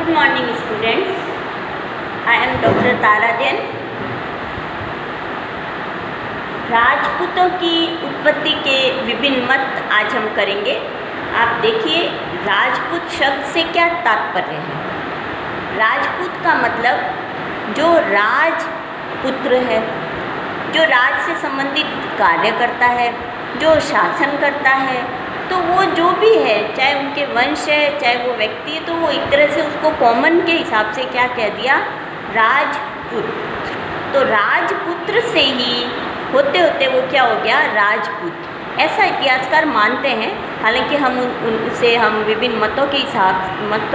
Good morning students. I am Dr. तारा जैन। राजपूतों की उत्पत्ति के विभिन्न मत आज हम करेंगे। आप देखिए राजपूत शब्द से क्या तात्पर्य है। राजपूत का मतलब जो राजपुत्र है, जो राज से संबंधित कार्य करता है, जो शासन करता है, तो वो जो भी है, चाहे उनके वंश है, चाहे वो व्यक्ति है, तो वो एक तरह से उसको कॉमन के हिसाब से क्या कह दिया, राजपुत्र। तो राजपुत्र से ही होते होते वो क्या हो गया, राजपूत। ऐसा इतिहासकार मानते हैं। हालांकि हम उनसे हम विभिन्न मतों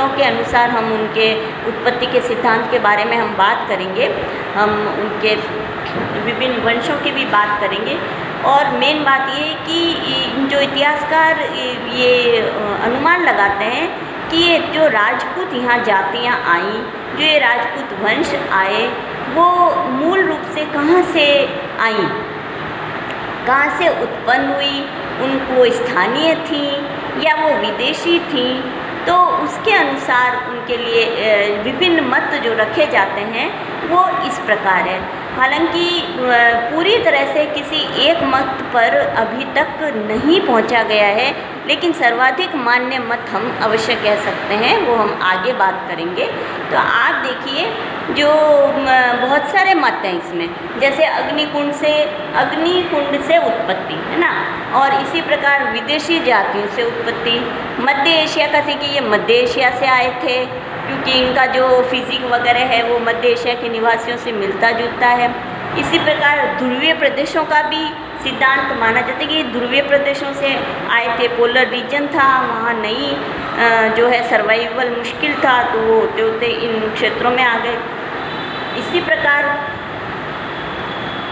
के अनुसार हम उनके उत्पत्ति के सिद्धांत के बारे में हम बात करेंगे। हम उनके विभिन्न वंशों की भी बात करेंगे। और मेन बात ये है कि जो इतिहासकार ये अनुमान लगाते हैं कि ये जो राजपूत यहाँ जातियाँ आई, जो ये राजपूत वंश आए, वो मूल रूप से कहाँ से आई, कहाँ से उत्पन्न हुई, वो स्थानीय थी या वो विदेशी थी। तो उसके अनुसार उनके लिए विभिन्न मत जो रखे जाते हैं वो इस प्रकार है। हालांकि पूरी तरह से किसी एक मत पर अभी तक नहीं पहुंचा गया है, लेकिन सर्वाधिक मान्य मत हम अवश्य कह सकते हैं, वो हम आगे बात करेंगे। तो आप देखिए जो बहुत सारे मत हैं इसमें, जैसे अग्निकुंड से उत्पत्ति है ना, और इसी प्रकार विदेशी जातियों से उत्पत्ति। मध्य एशिया का से कि ये मध्य एशिया से आए थे, क्योंकि इनका जो फिजिक वगैरह है वो मध्य एशिया के निवासियों से मिलता जुलता है। इसी प्रकार ध्रुवीय प्रदेशों का भी सिद्धांत माना जाता है कि ध्रुवीय प्रदेशों से आए थे। पोलर रीजन था, वहाँ नहीं जो है सर्वाइवल मुश्किल था, तो वो होते होते इन क्षेत्रों में आ गए। इसी प्रकार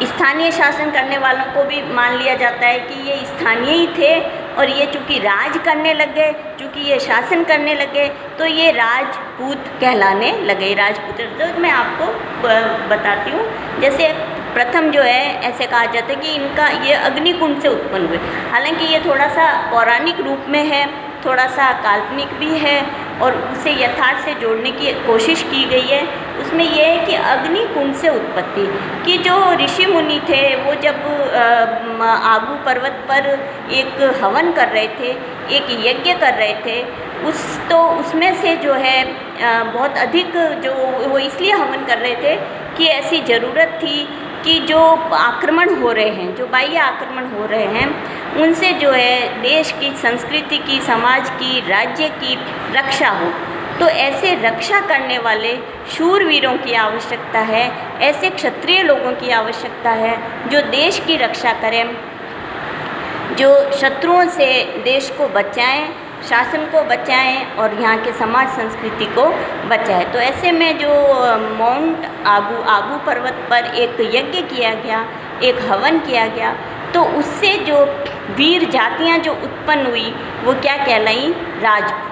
स्थानीय शासन करने वालों को भी मान लिया जाता है कि ये स्थानीय ही थे, और ये चूँकि राज करने लगे, चूँकि ये शासन करने लगे, तो ये राजपूत कहलाने लगे। राजपूत तो मैं आपको बताती हूँ। जैसे प्रथम जो है ऐसे कहा जाता है कि इनका ये अग्निकुंड से उत्पन्न हुए। हालांकि ये थोड़ा सा पौराणिक रूप में है, थोड़ा सा काल्पनिक भी है, और उसे यथार्थ से जोड़ने की कोशिश की गई है। उसमें यह है कि अग्निकुंड से उत्पत्ति कि जो ऋषि मुनि थे वो जब आबू पर्वत पर एक हवन कर रहे थे, एक यज्ञ कर रहे थे, उसमें से जो है बहुत अधिक जो वो इसलिए हवन कर रहे थे कि ऐसी ज़रूरत थी कि जो आक्रमण हो रहे हैं, जो बाह्य आक्रमण हो रहे हैं, उनसे जो है देश की, संस्कृति की, समाज की, राज्य की रक्षा हो। तो ऐसे रक्षा करने वाले शूरवीरों की आवश्यकता है, ऐसे क्षत्रिय लोगों की आवश्यकता है जो देश की रक्षा करें, जो शत्रुओं से देश को बचाएं, शासन को बचाएं और यहाँ के समाज संस्कृति को बचाएं। तो ऐसे में जो माउंट आबू पर्वत पर एक यज्ञ किया गया, एक हवन किया गया, तो उससे जो वीर जातियाँ जो उत्पन्न हुई वो क्या कहलाई, राजपूत।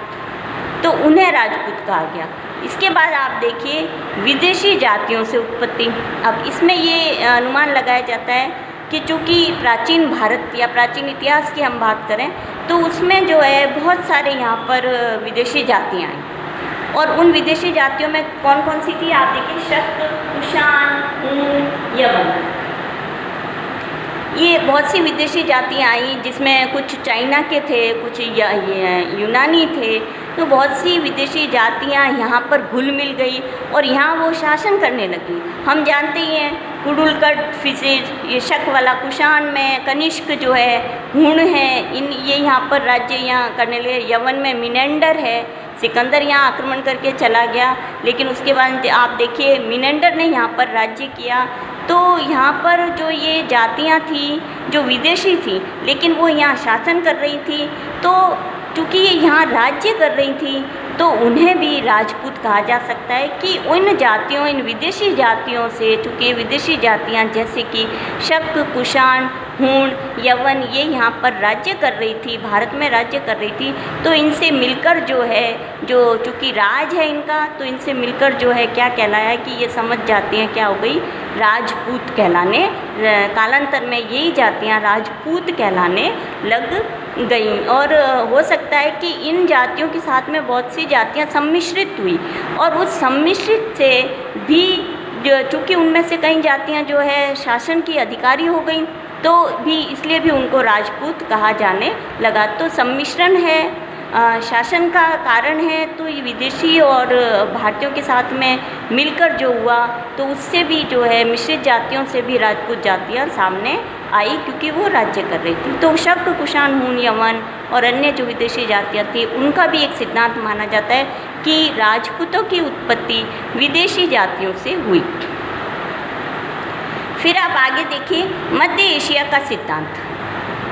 तो उन्हें राजपूत कहा गया। इसके बाद आप देखिए विदेशी जातियों से उत्पत्ति। अब इसमें ये अनुमान लगाया जाता है कि चूँकि प्राचीन भारत या प्राचीन इतिहास की हम बात करें तो उसमें जो है बहुत सारे यहाँ पर विदेशी जातियाँ आई, और उन विदेशी जातियों में कौन कौन सी थी आप देखिए, शक, कुषाण, हूण, यवन। ये बहुत सी विदेशी जातियाँ आई, जिसमें कुछ चाइना के थे, कुछ यूनानी थे। तो बहुत सी विदेशी जातियाँ यहाँ पर घुल मिल गई और यहाँ वो शासन करने लगी। हम जानते ही हैं कुडुलकट फिशेज, ये शक वाला, कुषाण में कनिष्क जो है, हूण है, ये यहाँ पर राज्य यहाँ करने लगे। यवन में मिनेंडर है, सिकंदर यहाँ आक्रमण करके चला गया, लेकिन उसके बाद आप देखिए मिनेंडर ने यहाँ पर राज्य किया। तो यहाँ पर जो ये जातियाँ थी जो विदेशी थी, लेकिन वो यहाँ शासन कर रही थी, तो चूँकि ये यहाँ राज्य कर रही थी तो उन्हें भी राजपूत कहा जा सकता है कि उन जातियों, इन विदेशी जातियों से, चूँकि विदेशी जातियाँ जैसे कि शक, कुषाण, हूण, यवन, ये यहाँ पर राज्य कर रही थी, भारत में राज्य कर रही थी, तो इनसे मिलकर जो है, जो चूँकि राज है इनका, तो इनसे मिलकर जो है क्या कहलाया कि ये समझ जाती हैं क्या हो गई, राजपूत कहलाने, कालांतर में यही जातियाँ राजपूत कहलाने लग गई और हो सकता है कि इन जातियों के साथ में बहुत सी जातियां सम्मिश्रित हुई और उस सम्मिश्रित से भी चूँकि उनमें से कई जातियां जो है शासन की अधिकारी हो गई तो भी इसलिए भी उनको राजपूत कहा जाने लगा। तो सम्मिश्रण है, शासन का कारण है, तो ये विदेशी और भारतीयों के साथ में मिलकर जो हुआ तो उससे भी जो है मिश्रित जातियों से भी राजपूत जातियाँ सामने आई क्योंकि वो राज्य कर रही थी। तो शक, कुषाण, हूण, यवन और अन्य जो विदेशी जातियाँ थी उनका भी एक सिद्धांत माना जाता है कि राजपूतों की उत्पत्ति विदेशी जातियों से हुई। फिर आप आगे देखिए मध्य एशिया का सिद्धांत।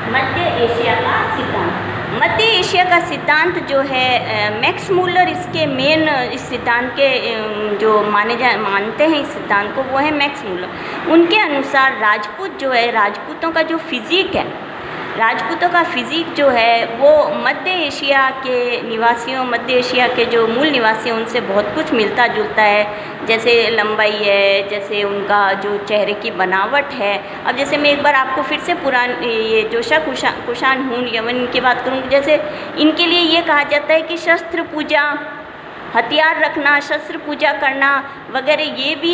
मध्य एशिया का सिद्धांत, मध्य एशिया का सिद्धांत जो है मैक्स मूलर इसके मेन इस सिद्धांत के जो मानते हैं इस सिद्धांत को वो है मैक्स मूलर। उनके अनुसार राजपूत जो है, राजपूतों का जो फिजिक है, राजपूतों का फिजिक जो है वो मध्य एशिया के निवासियों, मध्य एशिया के जो मूल निवासी हैं उनसे बहुत कुछ मिलता जुलता है। जैसे लंबाई है, जैसे उनका जो चेहरे की बनावट है। अब जैसे मैं एक बार आपको फिर से ये जो शक, कुषाण, हूण, यवन की बात करूँगी, जैसे इनके लिए ये कहा जाता है कि शस्त्र पूजा, हथियार रखना, शस्त्र पूजा करना वगैरह ये भी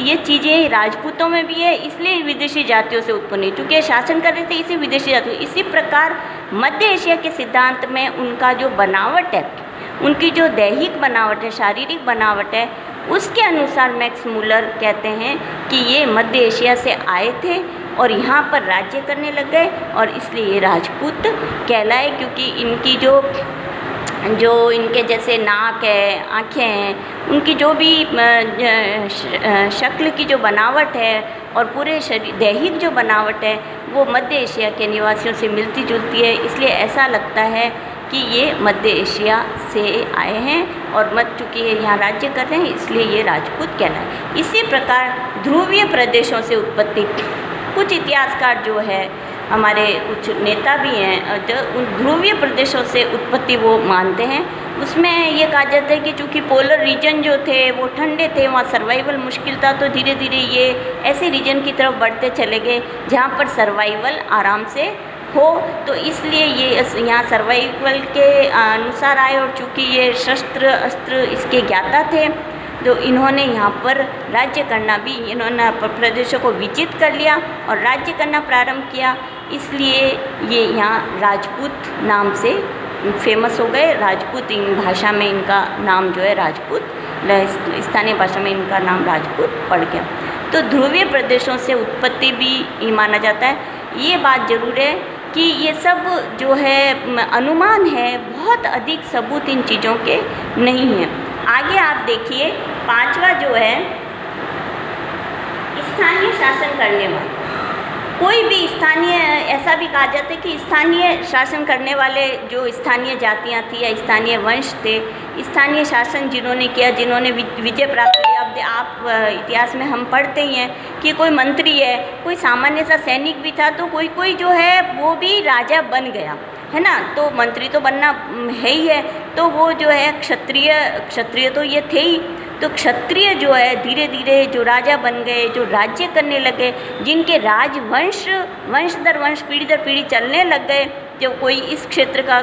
ये चीज़ें राजपूतों में भी है, इसलिए विदेशी जातियों से उत्पन्न हुई क्योंकि शासन कर रहे थे इसी विदेशी जातियों। इसी प्रकार मध्य एशिया के सिद्धांत में उनका जो बनावट है, उनकी जो दैहिक बनावट है, शारीरिक बनावट है, उसके अनुसार मैक्स मूलर कहते हैं कि ये मध्य एशिया से आए थे और यहाँ पर राज्य करने लग गए और इसलिए ये राजपूत कहलाए क्योंकि इनकी जो इनके जैसे नाक है, आँखें हैं, उनकी जो भी शक्ल की जो बनावट है और पूरे शरीर दैहिक जो बनावट है वो मध्य एशिया के निवासियों से मिलती जुलती है। इसलिए ऐसा लगता है कि ये मध्य एशिया से आए हैं और चूँकि ये यहाँ राज्य कर रहे हैं इसलिए ये राजपूत कहलाए। इसी प्रकार ध्रुवीय प्रदेशों से उत्पत्ति, कुछ इतिहासकार जो है हमारे कुछ नेता भी हैं जो उन ध्रुवीय प्रदेशों से उत्पत्ति वो मानते हैं। उसमें ये कहा जाता है कि चूँकि पोलर रीजन जो थे वो ठंडे थे, वहाँ सर्वाइवल मुश्किल था, तो धीरे धीरे ये ऐसे रीजन की तरफ बढ़ते चले गए जहाँ पर सर्वाइवल आराम से हो, तो इसलिए ये यहाँ सर्वाइवल के अनुसार आए। और चूँकि ये शस्त्र अस्त्र इसके ज्ञाता थे तो इन्होंने यहाँ पर राज्य करना भी, इन्होंने प्रदेशों को विजित कर लिया और राज्य करना प्रारंभ किया, इसलिए ये यहाँ राजपूत नाम से फेमस हो गए। राजपूत इन भाषा में इनका नाम जो है राजपूत, स्थानीय भाषा में इनका नाम राजपूत पड़ गया। तो ध्रुवीय प्रदेशों से उत्पत्ति भी माना जाता है। ये बात ज़रूर है कि ये सब जो है अनुमान है, बहुत अधिक सबूत इन चीज़ों के नहीं हैं। आगे आप देखिए पांचवा जो है स्थानीय शासन करने वाले। कोई भी स्थानीय, ऐसा भी कहा जाता है कि स्थानीय शासन करने वाले जो स्थानीय जातियां थी या स्थानीय वंश थे, स्थानीय शासन जिन्होंने किया, जिन्होंने विजय प्राप्त की। अब आप इतिहास में हम पढ़ते ही हैं कि कोई मंत्री है, कोई सामान्य सा सैनिक भी था, तो कोई जो है वो भी राजा बन गया, है ना। तो मंत्री तो बनना है ही है, तो वो जो है क्षत्रिय तो ये थे ही। तो क्षत्रिय जो है धीरे धीरे जो राजा बन गए, जो राज्य करने लगे, जिनके राजवंश वंश दर वंश, पीढ़ी दर पीढ़ी चलने लग गए। जो कोई इस क्षेत्र का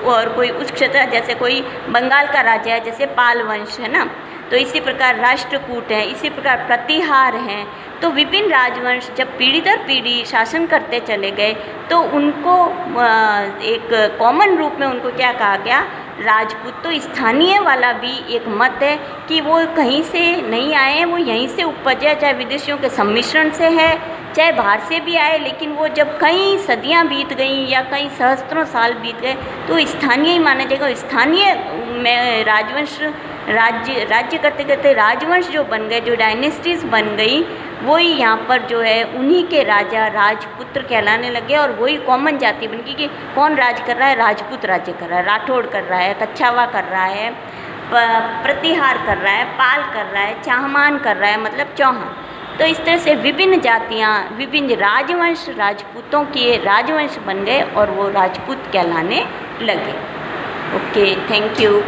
और कोई उस क्षेत्र, जैसे कोई बंगाल का राजा है, जैसे पाल वंश है ना, तो इसी प्रकार राष्ट्रकूट हैं, इसी प्रकार प्रतिहार हैं। तो विभिन्न राजवंश जब पीढ़ी दर पीढ़ी शासन करते चले गए तो उनको एक कॉमन रूप में उनको क्या कहा गया, राजपूत। तो स्थानीय वाला भी एक मत है कि वो कहीं से नहीं आए हैं, वो यहीं से उपजे, चाहे विदेशियों के सम्मिश्रण से है, चाहे बाहर से भी आए, लेकिन वो जब कई सदियां बीत गई या कई सहस्त्रों साल बीत गए तो स्थानीय ही माना जाएगा। स्थानीय में राजवंश राज्य करते करते राजवंश जो बन गए, जो डायनेस्टीज़ बन गई, वही यहाँ पर जो है उन्हीं के राजा राजपुत्र कहलाने लगे और वही कॉमन जाति बन गई कि कौन राज कर रहा है, राजपूत राज्य कर रहा है, राठौड़ कर रहा है, कच्छावा कर रहा है, प्रतिहार कर रहा है, पाल कर रहा है, चाहमान कर रहा है, मतलब चौहान। तो इस तरह से विभिन्न जातियाँ, विभिन्न राजवंश राजपूतों के राजवंश बन गए और वो राजपूत कहलाने लगे। Okay, thank you.